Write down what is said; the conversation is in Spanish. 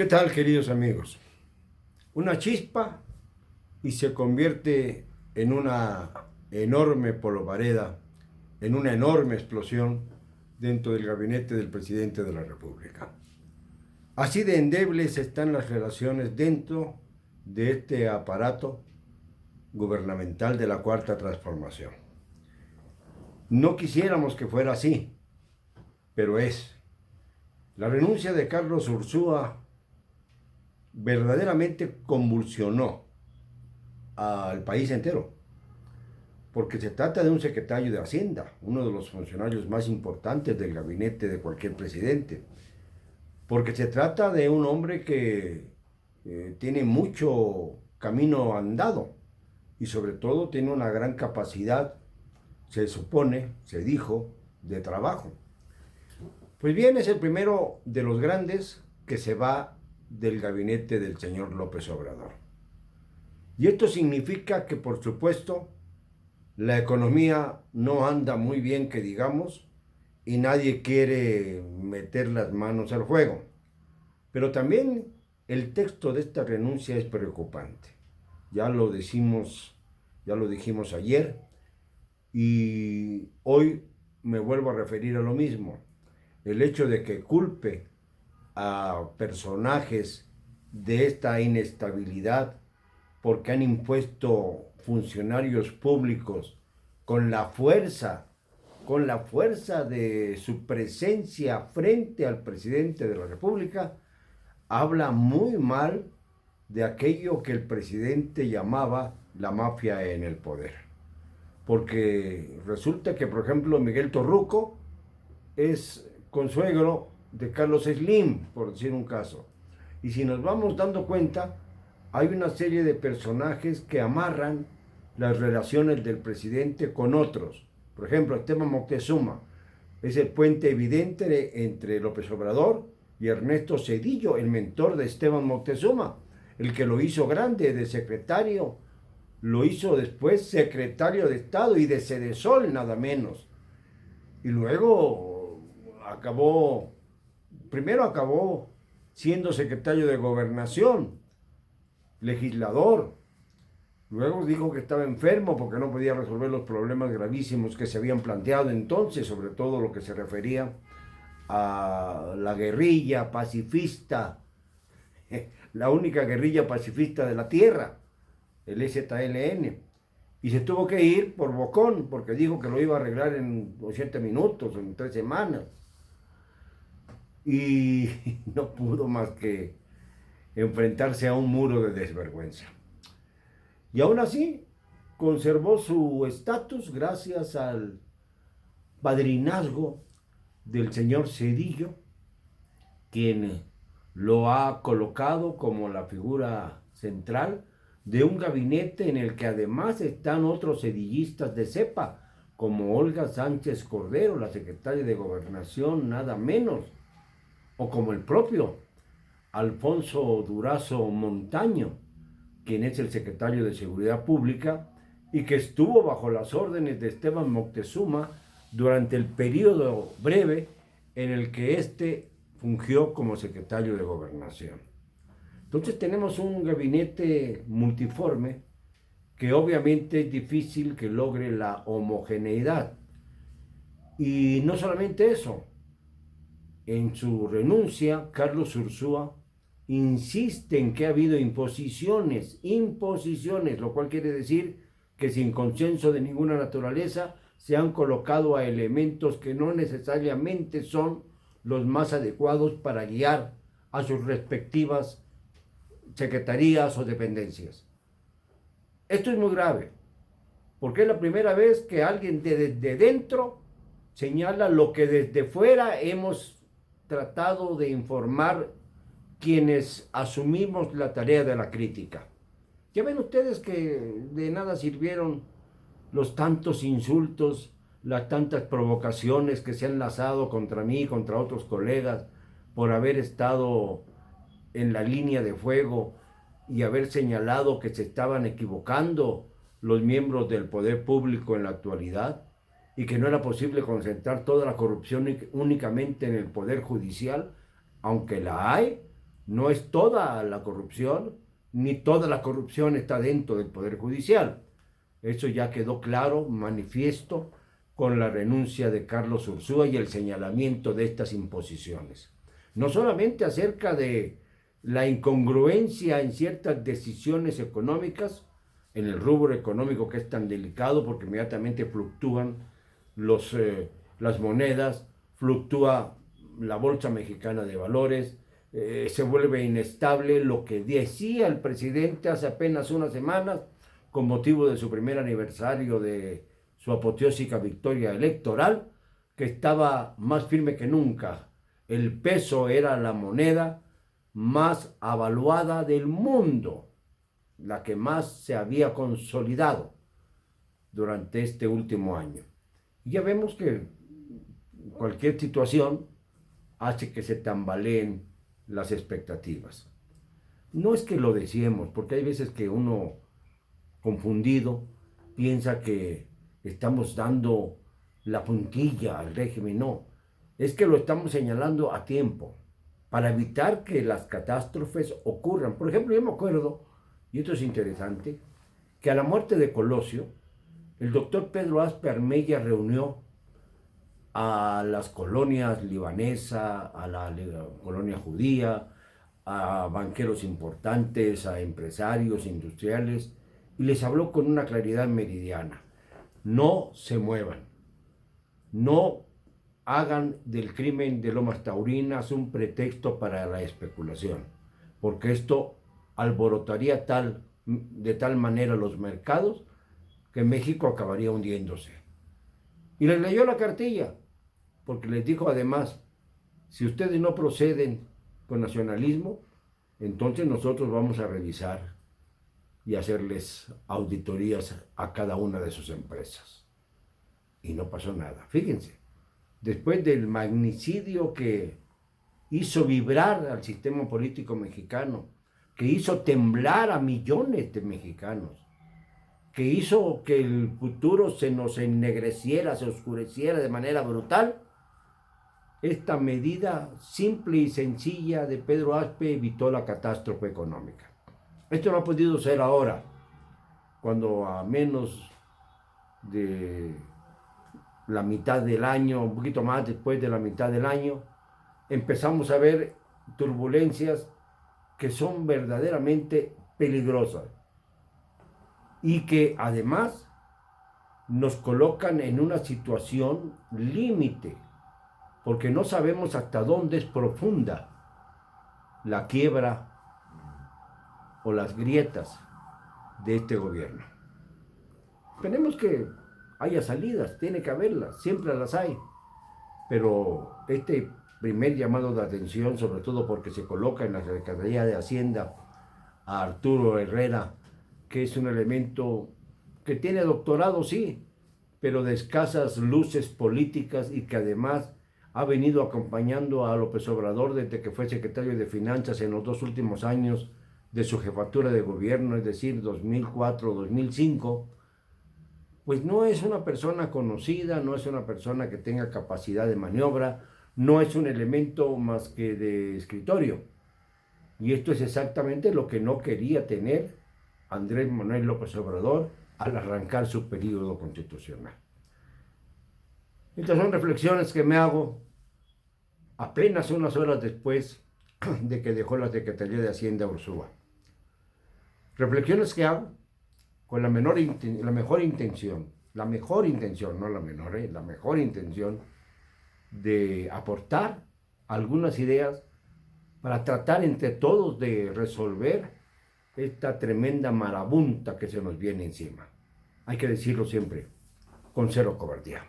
¿Qué tal, queridos amigos? Una chispa y se convierte en una enorme polvareda, en una enorme explosión dentro del gabinete del presidente de la República. Así de endebles están las relaciones dentro de este aparato gubernamental de la Cuarta Transformación. No quisiéramos que fuera así, pero es. La renuncia de Carlos Ursúa verdaderamente convulsionó al país entero, porque se trata de un secretario de Hacienda, uno de los funcionarios más importantes del gabinete de cualquier presidente, porque se trata de un hombre que tiene mucho camino andado y sobre todo tiene una gran capacidad, se supone, se dijo, de trabajo. Pues bien, es el primero de los grandes que se va del gabinete del señor López Obrador. Y esto significa que, por supuesto, la economía no anda muy bien, que digamos, y nadie quiere meter las manos al fuego. Pero también el texto de esta renuncia es preocupante. Ya lo dijimos ayer, y hoy me vuelvo a referir a lo mismo. El hecho de que culpe a personajes de esta inestabilidad porque han impuesto funcionarios públicos con la fuerza, de su presencia frente al presidente de la República, habla muy mal de aquello que el presidente llamaba la mafia en el poder. Porque resulta que, por ejemplo, Miguel Torruco es consuegro de Carlos Slim, por decir un caso. Y si nos vamos dando cuenta, hay una serie de personajes que amarran las relaciones del presidente con otros. Por ejemplo, Esteban Moctezuma es el puente evidente entre López Obrador y Ernesto Zedillo, el mentor de Esteban Moctezuma, el que lo hizo grande de secretario, lo hizo después secretario de Estado y de Sedesol, nada menos. Y luego primero acabó siendo secretario de Gobernación, legislador. Luego dijo que estaba enfermo porque no podía resolver los problemas gravísimos que se habían planteado entonces, sobre todo lo que se refería a la guerrilla pacifista, la única guerrilla pacifista de la tierra, el EZLN. Y se tuvo que ir por bocón, porque dijo que lo iba a arreglar en 80 minutos, en 3 semanas. Y no pudo más que enfrentarse a un muro de desvergüenza. Y aún así, conservó su estatus gracias al padrinazgo del señor Zedillo, quien lo ha colocado como la figura central de un gabinete en el que además están otros sedillistas de cepa, como Olga Sánchez Cordero, la secretaria de Gobernación, nada menos, o como el propio Alfonso Durazo Montaño, quien es el secretario de Seguridad Pública y que estuvo bajo las órdenes de Esteban Moctezuma durante el periodo breve en el que éste fungió como secretario de Gobernación. Entonces tenemos un gabinete multiforme que obviamente es difícil que logre la homogeneidad. Y no solamente eso, en su renuncia, Carlos Ursúa insiste en que ha habido imposiciones, lo cual quiere decir que sin consenso de ninguna naturaleza se han colocado a elementos que no necesariamente son los más adecuados para guiar a sus respectivas secretarías o dependencias. Esto es muy grave, porque es la primera vez que alguien desde dentro señala lo que desde fuera hemos tratado de informar quienes asumimos la tarea de la crítica. Ya ven ustedes que de nada sirvieron los tantos insultos, las tantas provocaciones que se han lanzado contra mí, contra otros colegas, por haber estado en la línea de fuego y haber señalado que se estaban equivocando los miembros del poder público en la actualidad y que no era posible concentrar toda la corrupción únicamente en el poder judicial, aunque la hay, no es toda la corrupción, ni toda la corrupción está dentro del Poder Judicial. Eso ya quedó claro, manifiesto, con la renuncia de Carlos Ursúa y el señalamiento de estas imposiciones. No solamente acerca de la incongruencia en ciertas decisiones económicas, en el rubro económico que es tan delicado porque inmediatamente fluctúan las monedas, fluctúa la Bolsa Mexicana de Valores, se vuelve inestable lo que decía el presidente hace apenas unas semanas con motivo de su primer aniversario de su apoteósica victoria electoral, que estaba más firme que nunca. El peso era la moneda más avaluada del mundo, la que más se había consolidado durante este último año. Y ya vemos que cualquier situación hace que se tambaleen las expectativas. No es que lo deseemos, porque hay veces que uno, confundido, piensa que estamos dando la puntilla al régimen. No, es que lo estamos señalando a tiempo para evitar que las catástrofes ocurran. Por ejemplo, yo me acuerdo, y esto es interesante, que a la muerte de Colosio, el doctor Pedro Aspe Armella reunió a las colonias libanesa, a la colonia judía, a banqueros importantes, a empresarios industriales, y les habló con una claridad meridiana. No se muevan, no hagan del crimen de Lomas Taurinas un pretexto para la especulación, porque esto alborotaría de tal manera los mercados que México acabaría hundiéndose. Y les leyó la cartilla, porque les dijo además, si ustedes no proceden con nacionalismo, entonces nosotros vamos a revisar y hacerles auditorías a cada una de sus empresas. Y no pasó nada. Fíjense, después del magnicidio que hizo vibrar al sistema político mexicano, que hizo temblar a millones de mexicanos, que hizo que el futuro se nos ennegreciera, se oscureciera de manera brutal, esta medida simple y sencilla de Pedro Aspe evitó la catástrofe económica. Esto no ha podido ser ahora, cuando a menos de la mitad del año, un poquito más después de la mitad del año, empezamos a ver turbulencias que son verdaderamente peligrosas y que además nos colocan en una situación límite, porque no sabemos hasta dónde es profunda la quiebra o las grietas de este gobierno. Esperemos que haya salidas, tiene que haberlas, siempre las hay, pero este primer llamado de atención, sobre todo porque se coloca en la Secretaría de Hacienda a Arturo Herrera, que es un elemento que tiene doctorado, sí, pero de escasas luces políticas y que además ha venido acompañando a López Obrador desde que fue secretario de Finanzas en los 2 últimos años de su jefatura de gobierno, es decir, 2004-2005, pues no es una persona conocida, no es una persona que tenga capacidad de maniobra, no es un elemento más que de escritorio. Y esto es exactamente lo que no quería tener Andrés Manuel López Obrador al arrancar su período constitucional. Estas son reflexiones que me hago apenas unas horas después de que dejó la Secretaría de Hacienda Ursúa. Reflexiones que hago con la mejor intención, no la menor, la mejor intención de aportar algunas ideas para tratar entre todos de resolver esta tremenda marabunta que se nos viene encima. Hay que decirlo siempre, con cero cobardía.